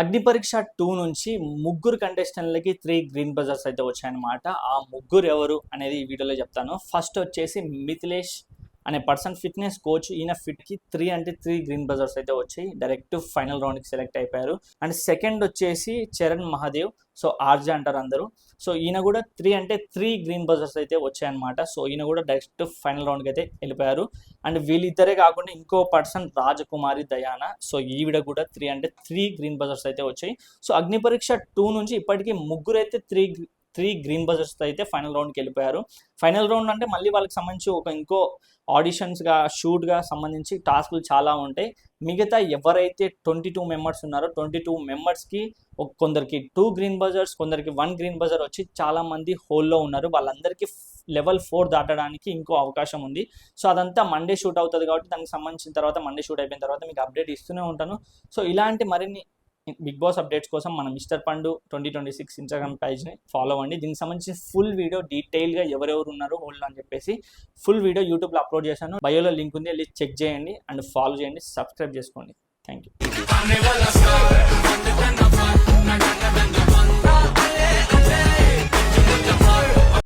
అగ్ని పరీక్ష 2 నుంచి ముగ్గురు కంటెస్టెంట్లకి 3 గ్రీన్ బజర్స్ అయితే వచ్చాయన్నమాట. ఆ ముగ్గురు ఎవరు అనేది ఈ వీడియోలో చెప్తాను. ఫస్ట్ వచ్చేసి మిథిలేష్ అనే పర్సన్ ఫిట్నెస్ కోచ్. ఈయన ఫిట్కి 3 గ్రీన్ బజర్స్ అయితే వచ్చాయి. డైరెక్ట్ ఫైనల్ రౌండ్కి సెలెక్ట్ అయిపోయారు. అండ్ సెకండ్ వచ్చేసి చరణ్ మహాదేవ్, సో ఆర్జే అంటారు అందరూ. సో ఈయన కూడా 3 గ్రీన్ బజర్స్ అయితే వచ్చాయన్నమాట. సో ఈయన కూడా డైరెక్ట్ ఫైనల్ రౌండ్కి అయితే వెళ్ళిపోయారు. అండ్ వీళ్ళిద్దరే కాకుండా ఇంకో పర్సన్ రాజకుమారి దయానా, సో ఈవిడ కూడా 3 గ్రీన్ బజర్స్ అయితే వచ్చాయి. సో అగ్ని పరీక్ష 2 నుంచి ఇప్పటికీ ముగ్గురు అయితే 3 గ్రీన్ బజర్స్ అయితే ఫైనల్ రౌండ్కి వెళ్ళిపోయారు. ఫైనల్ రౌండ్ అంటే మళ్ళీ వాళ్ళకి సంబంధించి ఇంకో ఆడిషన్స్గా షూట్గా సంబంధించి టాస్క్లు చాలా ఉంటాయి. మిగతా ఎవరైతే 22 మెంబర్స్ ఉన్నారో 22 మెంబర్స్కి కొందరికి 2 గ్రీన్ బజర్స్, కొందరికి 1 గ్రీన్ బజర్ వచ్చి చాలామంది హోల్లో ఉన్నారు. వాళ్ళందరికీ లెవెల్ 4 దాటడానికి ఇంకో అవకాశం ఉంది. సో అదంతా మండే షూట్ అవుతుంది కాబట్టి దానికి సంబంధించిన తర్వాత మండే షూట్ అయిపోయిన తర్వాత మీకు అప్డేట్ ఇస్తూనే ఉంటాను. సో ఇలాంటి మరిన్ని బిగ్ బాస్ అప్డేట్స్ కోసం మన మిస్టర్ పండు 2026 ఇన్స్టాగ్రామ్ పేజ్ని ఫాలో అవ్వండి. దీనికి సంబంధించి ఫుల్ వీడియో డీటెయిల్గా ఎవరెవరు ఉన్నారు హోల్డ్ అని చెప్పేసి ఫుల్ వీడియో యూట్యూబ్లో అప్లోడ్ చేశాను. బయోలో లింక్ ఉంది, వెళ్ళి చెక్ చేయండి అండ్ ఫాలో చేయండి, సబ్స్క్రైబ్ చేసుకోండి. Thank you.